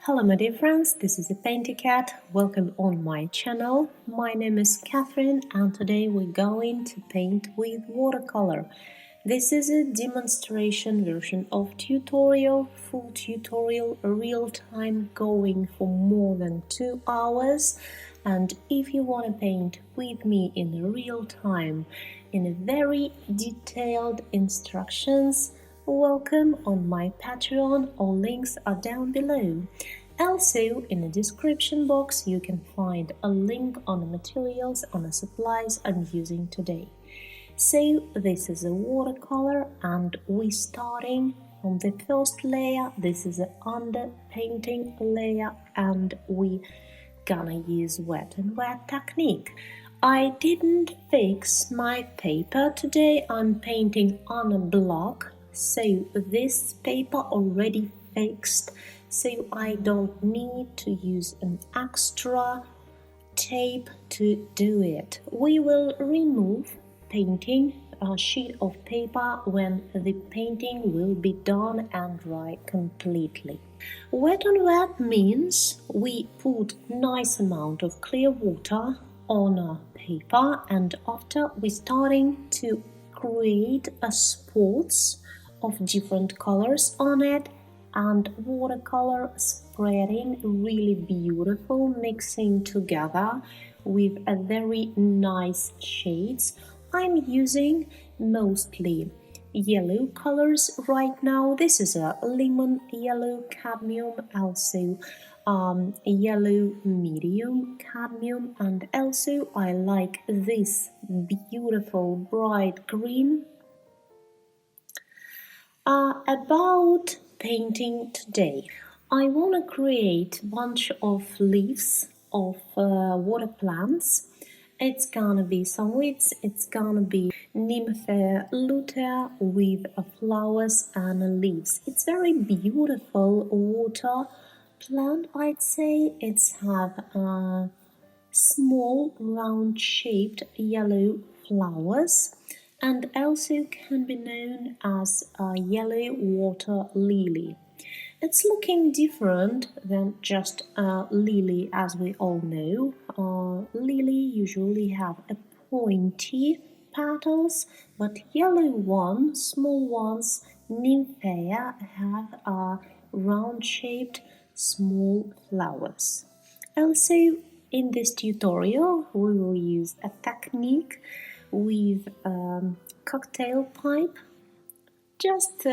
Hello my dear friends, this is the PaintyKat. Welcome on my channel. My name is Catherine and today we're going to paint with watercolor. This is a demonstration version of tutorial, full tutorial, real time, going for more than 2 hours. And if you want to paint with me in real time, in a very detailed instructions, welcome on my Patreon. All links are down below. Also, in the description box you can find a link on the materials, on the supplies I'm using today. So this is a watercolor and we're starting from the first layer. This is an underpainting layer and we gonna use wet and wet technique. I didn't fix my paper today. I'm painting on a block, so this paper already fixed, so I don't need to use an extra tape to do it. We will remove painting a sheet of paper when the painting will be done and dry completely. Wet on wet means we put nice amount of clear water on a paper, and after we're starting to create a spots of different colors on it, and watercolor spreading really beautiful, mixing together with a very nice shades. I'm using mostly yellow colors right now. This is a lemon yellow cadmium, also yellow medium cadmium, and also I like this beautiful bright green. About painting today, I want to create a bunch of leaves of water plants. It's gonna be some weeds, it's gonna be nymphaea lutea with flowers and leaves. It's very beautiful water plant, I'd say. It's have small round shaped yellow flowers and also can be known as a yellow water lily. It's looking different than just a lily, as we all know. Lily usually have a pointy petals, but yellow ones, small ones, nymphaea, have round-shaped small flowers. Also, in this tutorial, we will use a technique with cocktail pipe, just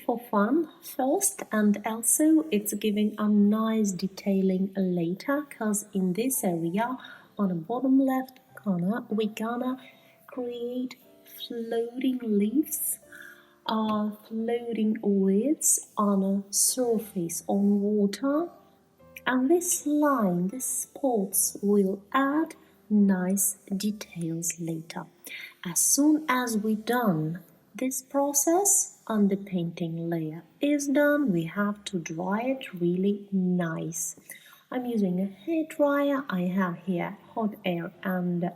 for fun first, and also it's giving a nice detailing later, because in this area on the bottom left corner we're gonna create floating leaves, floating weeds on a surface on water, and this line, these spots will add nice details later. As soon as we're done this process and the painting layer is done, we have to dry it really nice. I'm using a hair dryer. I have here hot air and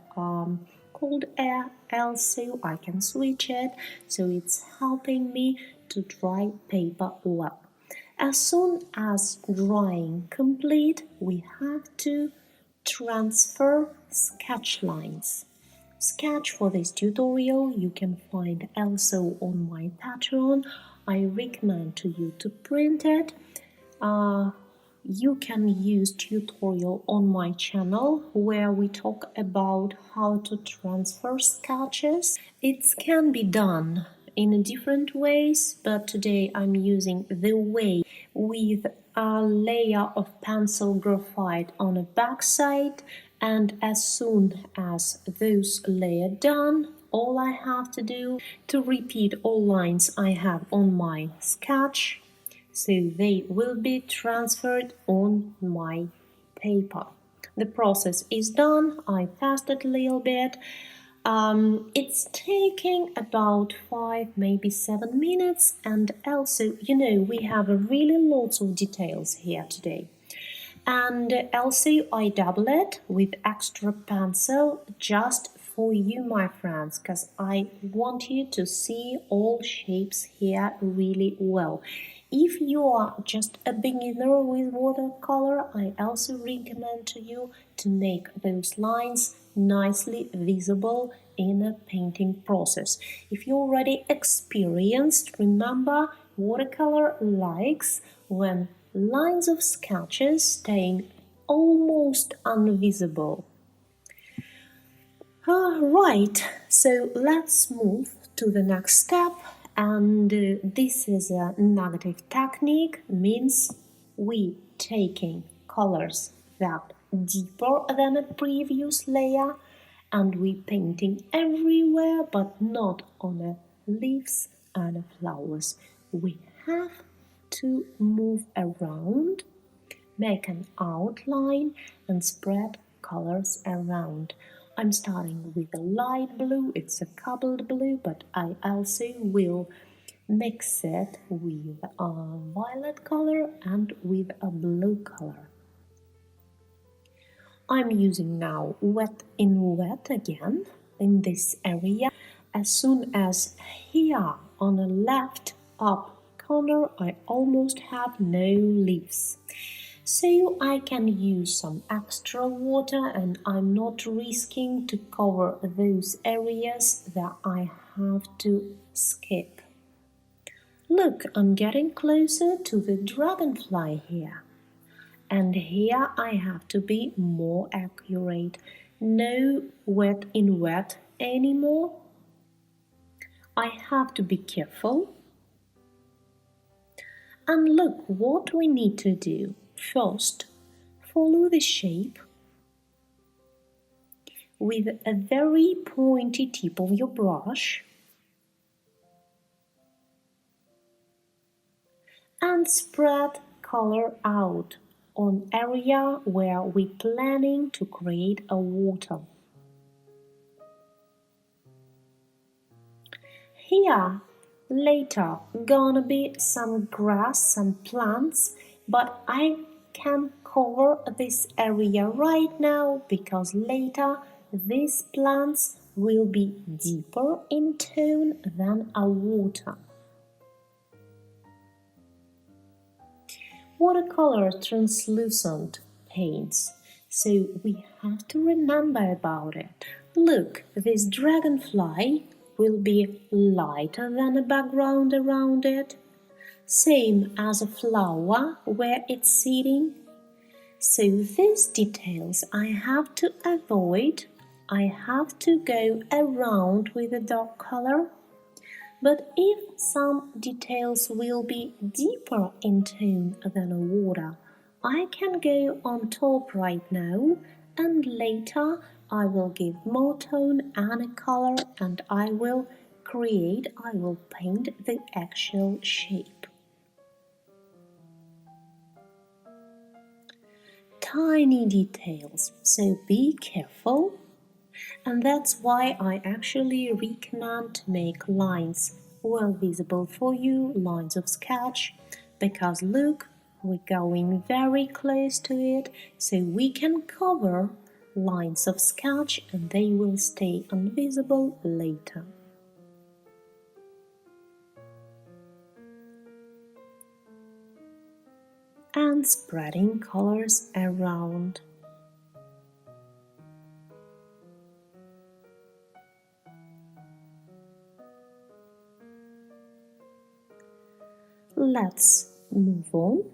cold air, also I can switch it, so it's helping me to dry paper well. As soon as drying complete, we have to transfer sketch lines. Sketch for this tutorial you can find also on my Patreon. I recommend to you to print it. You can use tutorial on my channel where we talk about how to transfer sketches. It can be done in different ways, but today I'm using the way with a layer of pencil graphite on the back side, and as soon as those layers done, all I have to do to repeat all lines I have on my sketch, so they will be transferred on my paper. The process is done. I passed it a little bit. It's taking about 5, maybe 7 minutes, and also, we have really lots of details here today. And also I double it with extra pencil just for you, my friends, because I want you to see all shapes here really well. If you are just a beginner with watercolor, I also recommend to you to make those lines nicely visible in a painting process. If you're already experienced, remember watercolor likes when lines of sketches stay almost invisible. Right, so let's move to the next step, and this is a negative technique, means we taking colors that deeper than a previous layer and we painting everywhere but not on the leaves and flowers. We have to move around, make an outline and spread colors around. I'm starting with a light blue, it's a cobbled blue, but I also will mix it with a violet color and with a blue color. I'm using now wet in wet again in this area. As soon as here on the left up corner I almost have no leaves. So I can use some extra water and I'm not risking to cover those areas that I have to skip. Look, I'm getting closer to the dragonfly here. And here I have to be more accurate. No wet in wet anymore. I have to be careful. And look what we need to do. First, follow the shape with a very pointy tip of your brush and spread color out on area where we're planning to create a water. Here later gonna be some grass, some plants, but I can cover this area right now because later these plants will be deeper in tone than a water. Watercolor translucent paints, so we have to remember about it. Look, this dragonfly will be lighter than a background around it, same as a flower where it's sitting. So these details I have to avoid. I have to go around with a dark color. But if some details will be deeper in tone than a water, I can go on top right now and later I will give more tone and color and I will paint the actual shape. Tiny details, so be careful. And that's why I actually recommend to make lines well visible for you, lines of sketch, because look, we're going very close to it, so we can cover lines of sketch and they will stay invisible later. And spreading colors around. Let's move on.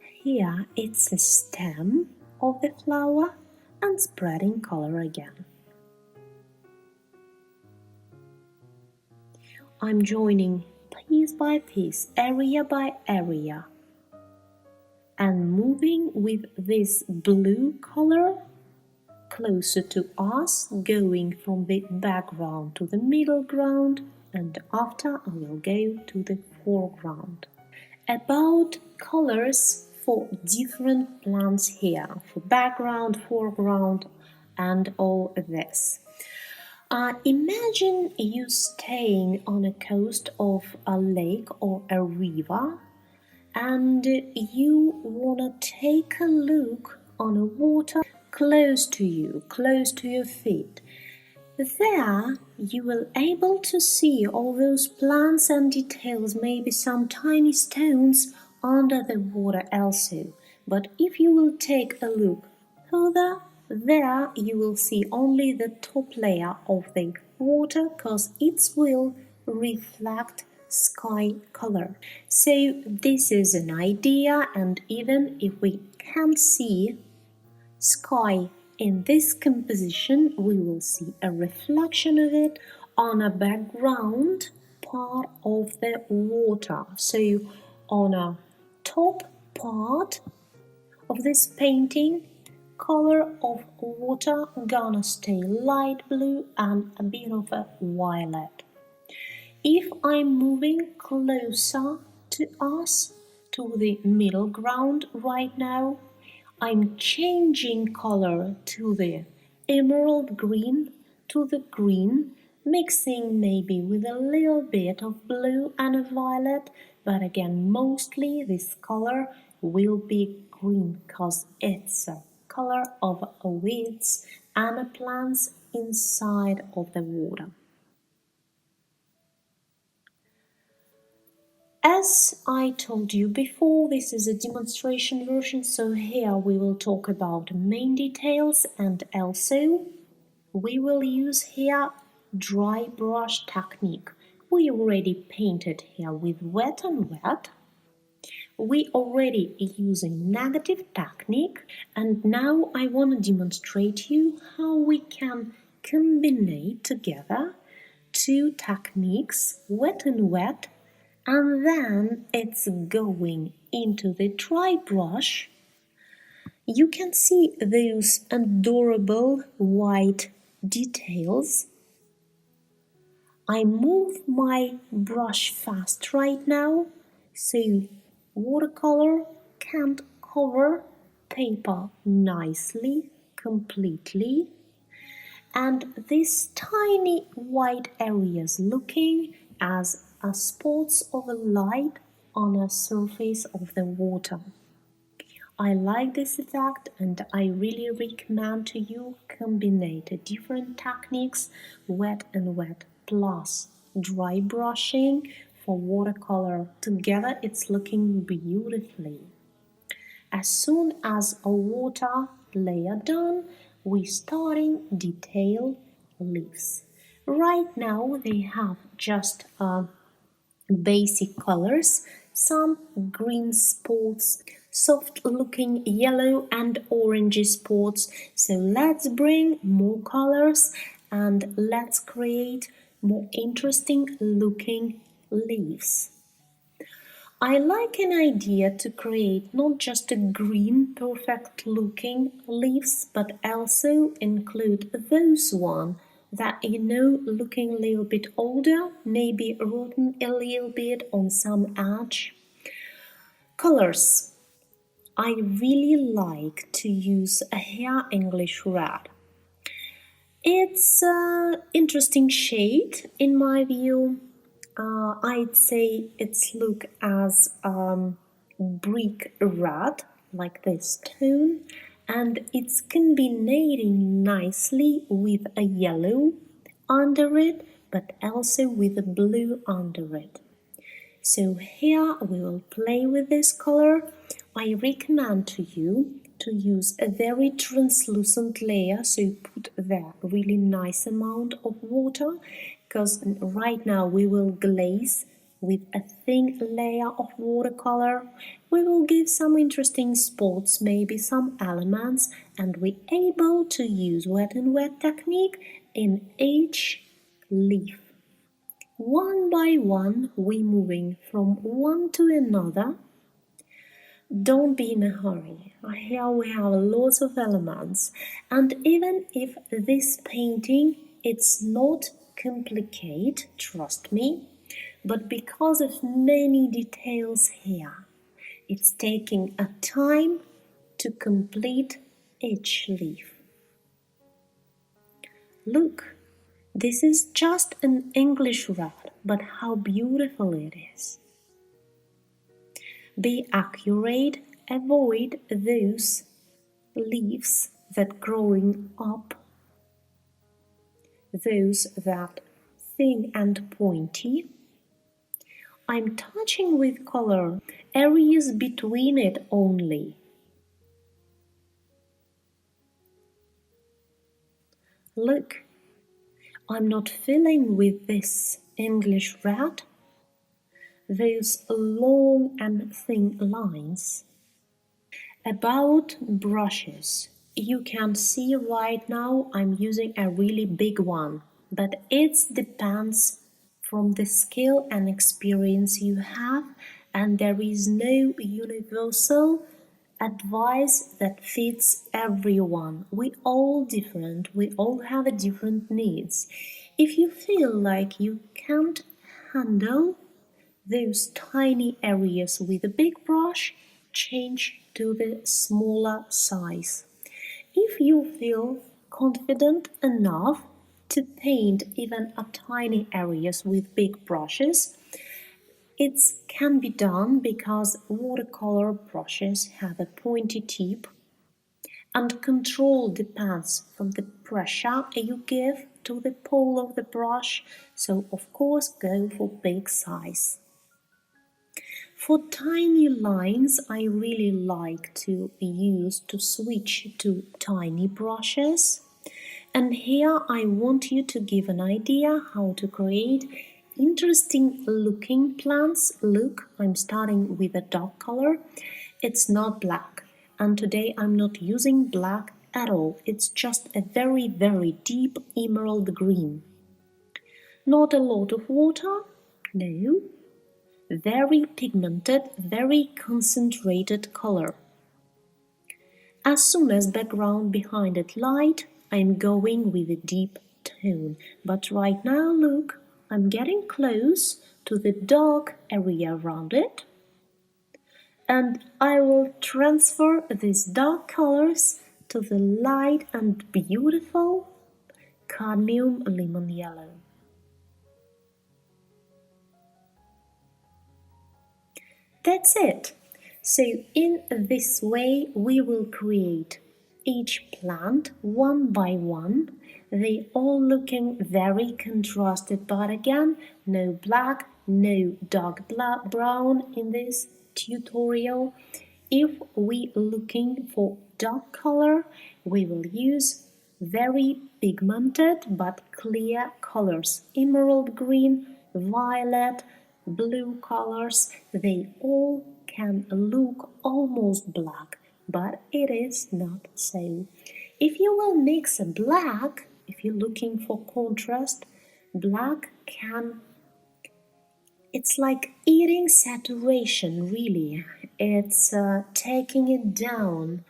Here it's a stem of the flower and spreading color again. I'm joining piece by piece, area by area, and moving with this blue color closer to us, going from the background to the middle ground, and after I will go to the foreground. About colors for different plants here, for background, foreground, and all this. Imagine you staying on a coast of a lake or a river and you wanna take a look on a water close to you, close to your feet. There you will able to see all those plants and details, maybe some tiny stones under the water also. But if you will take a look further, there you will see only the top layer of the water because it will reflect sky color. So this is an idea, and even if we can't see sky in this composition, we will see a reflection of it on a background part of the water. So on a top part of this painting, color of water gonna stay light blue and a bit of a violet. If I'm moving closer to us, to the middle ground right now, I'm changing color to the emerald green, to the green, mixing maybe with a little bit of blue and a violet, but again, mostly this color will be green because it's a color of weeds and plants inside of the water. As I told you before, this is a demonstration version, so here we will talk about main details, and also we will use here dry brush technique. We already painted here with wet and wet. We already using negative technique, and now I want to demonstrate you how we can combine together two techniques, wet and wet, and then it's going into the dry brush. You can see those adorable white details. I move my brush fast right now, so watercolor can't cover paper nicely, completely. And these tiny white areas looking as a spots of light on a surface of the water. I like this effect, and I really recommend to you combine different techniques, wet and wet plus dry brushing for watercolor. Together it's looking beautifully. As soon as a water layer done, we starting detail leaves. Right now they have just basic colors, some green spots, soft looking yellow and orange spots. So let's bring more colors and let's create more interesting looking leaves. I like an idea to create not just a green perfect looking leaves, but also include those one that looking a little bit older, maybe rotten a little bit on some edge. Colors. I really like to use a hair English red. It's an interesting shade in my view. I'd say it's look as brick red, like this tone, and it's combining nicely with a yellow under it, but also with a blue under it. So here we will play with this color. I recommend to you to use a very translucent layer, so you put there a really nice amount of water, because right now we will glaze with a thin layer of watercolor. We will give some interesting spots, maybe some elements, and we're able to use wet and wet technique in each leaf. One by one, we're moving from one to another. Don't be in a hurry. Here we have lots of elements, and even if this painting it's not complicated, trust me, but because of many details here, it's taking a time to complete each leaf. Look, this is just an English red, but how beautiful it is. Be accurate, avoid those leaves that growing up those that thin and pointy. I'm touching with color areas between it only. Look, I'm not filling with this English red, those long and thin lines. About brushes, you can see right now I'm using a really big one, but it depends from the skill and experience you have, and there is no universal advice that fits everyone. We all different, we all have different needs. If you feel like you can't handle those tiny areas with a big brush, change to the smaller size. If you feel confident enough to paint even a tiny areas with big brushes, it can be done because watercolor brushes have a pointy tip and control depends from the pressure you give to the pole of the brush, so of course go for big size. For tiny lines, I really like to switch to tiny brushes. And here I want you to give an idea how to create interesting looking plants. Look, I'm starting with a dark color. It's not black. And today I'm not using black at all. It's just a very, very deep emerald green. Not a lot of water, no. Very pigmented, very concentrated color. As soon as background behind it light, I'm going with a deep tone. But right now, look, I'm getting close to the dark area around it. And I will transfer these dark colors to the light and beautiful cadmium lemon yellow. That's it. So in this way we will create each plant one by one. They all looking very contrasted, but again, no black, no dark brown in this tutorial. If we looking for dark color, we will use very pigmented but clear colors. Emerald green, violet, blue colors, they all can look almost black, but it is not so. If you will mix a black, if you're looking for contrast, black it's like eating saturation, really. It's taking it down.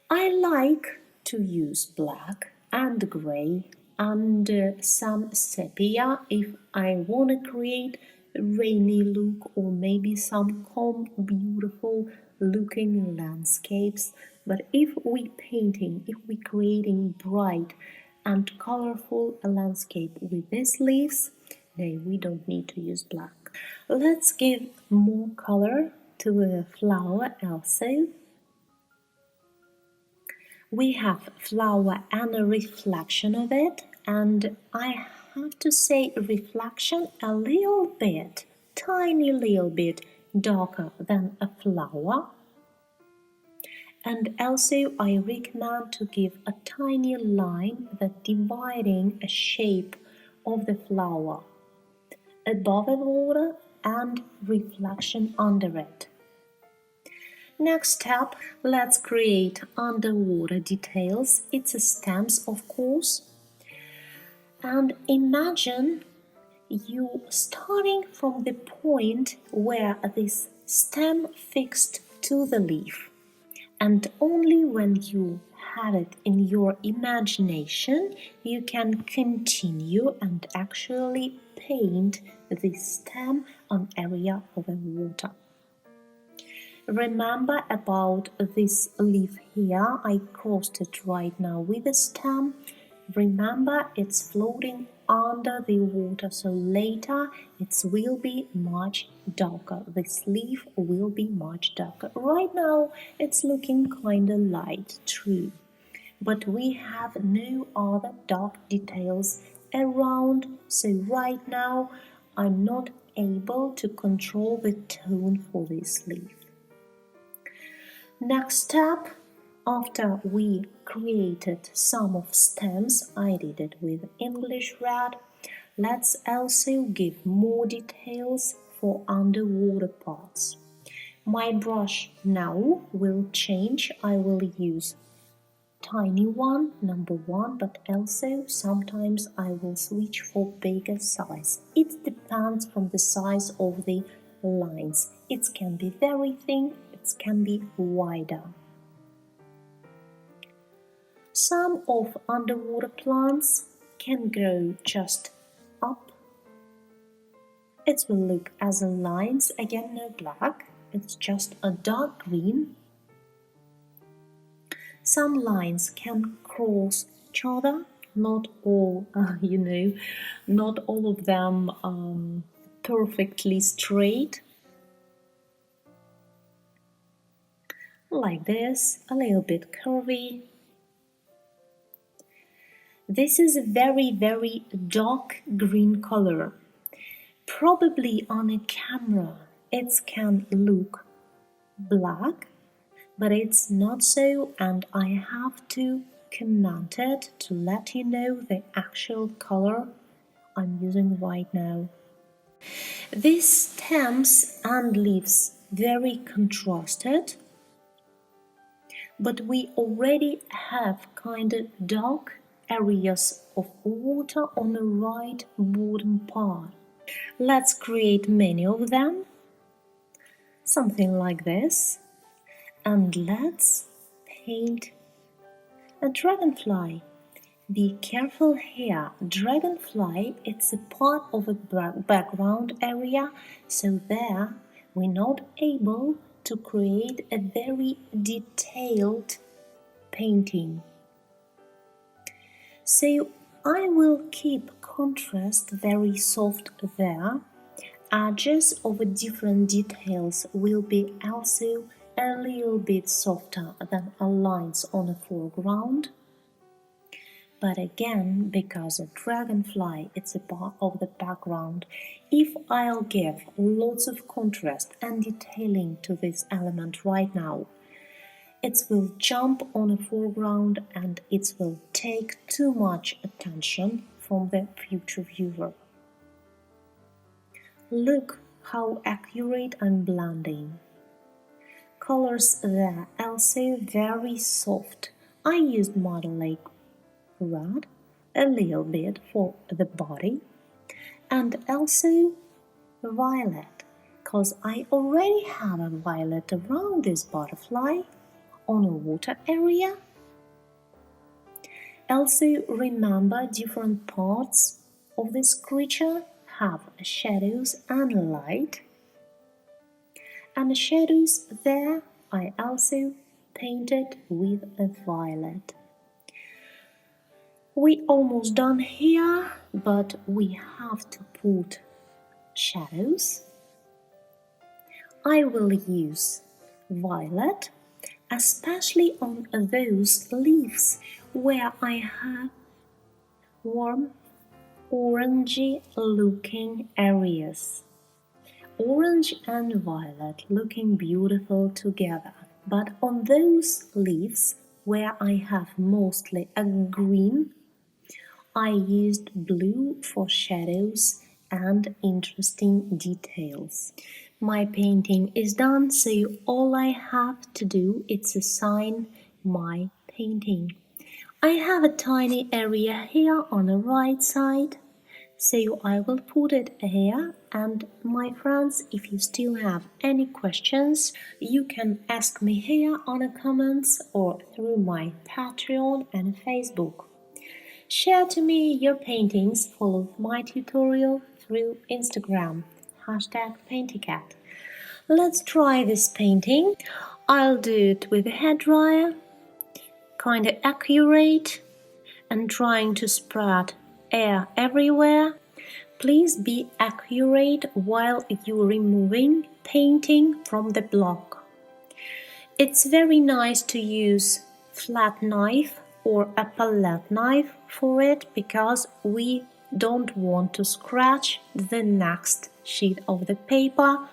I like to use black and grey and some sepia if I want to create a rainy look or maybe some calm, beautiful looking landscapes. But if we creating bright and colorful landscape with these leaves, no, we don't need to use black. Let's give more color to the flower also. We have flower and a reflection of it, and I have to say reflection a little bit, tiny little bit darker than a flower. And also I recommend to give a tiny line that dividing a shape of the flower above the water and reflection under it. Next step, let's create underwater details. It's a stems, of course. And imagine you starting from the point where this stem fixed to the leaf. And only when you have it in your imagination, you can continue and actually paint this stem on area of the water. Remember about this leaf here, I crossed it right now with a stem. Remember it's floating under the water, so later it will be much darker. This leaf will be much darker. Right now it's looking kinda light, true, but we have no other dark details around, so right now I'm not able to control the tone for this leaf. Next step, after we created some of stems, I did it with English red, let's also give more details for underwater parts. My brush now will change. I will use tiny one, number 1, but also sometimes I will switch for bigger size. It depends from the size of the lines. It can be very thin, it can be wider. Some of underwater plants can grow just up. It will look as a lines, again no black, it's just a dark green. Some lines can cross each other, not all, not all of them perfectly straight. Like this, a little bit curvy. This is a very, very dark green color. Probably on a camera it can look black, but it's not so, and I have to comment it to let you know the actual color I'm using right now. These stems and leaves very contrasted, but we already have kind of dark areas of water on the right bottom part. Let's create many of them, something like this, and let's paint a dragonfly. Be careful here, dragonfly, it's a part of a background area, so there we're not able to create a very detailed painting. So I will keep contrast very soft there. Edges of different details will be also a little bit softer than lines on a foreground. But again, because a dragonfly it's a part of the background, if I'll give lots of contrast and detailing to this element right now, it will jump on a foreground and it will take too much attention from the future viewer. Look how accurate I'm blending. Colors there also very soft. I used Model red a little bit for the body and also violet, because I already have a violet around this butterfly on a water area. Also remember different parts of this creature have shadows and light, and the shadows there I also painted with a violet. We almost done here, but we have to put shadows. I will use violet, especially on those leaves where I have warm orangey looking areas. Orange and violet looking beautiful together, but on those leaves where I have mostly a green, I used blue for shadows and interesting details. My painting is done, so all I have to do is assign my painting. I have a tiny area here on the right side, so I will put it here. And my friends, if you still have any questions, you can ask me here on the comments or through my Patreon and Facebook. Share to me your paintings, follow my tutorial through Instagram, #PaintyKat. Let's try this painting. I'll do it with a hairdryer, kinda accurate, and trying to spread air everywhere. Please be accurate while you're removing painting from the block. It's very nice to use flat knife or a palette knife for it, because we don't want to scratch the next sheet of the paper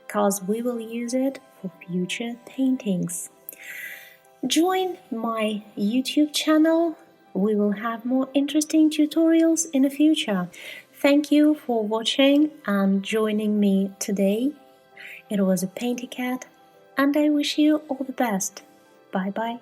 because we will use it for future paintings. Join my YouTube channel. We will have more interesting tutorials in the future. Thank you for watching and joining me today. It was a PaintyKat, and I wish you all the best. Bye bye.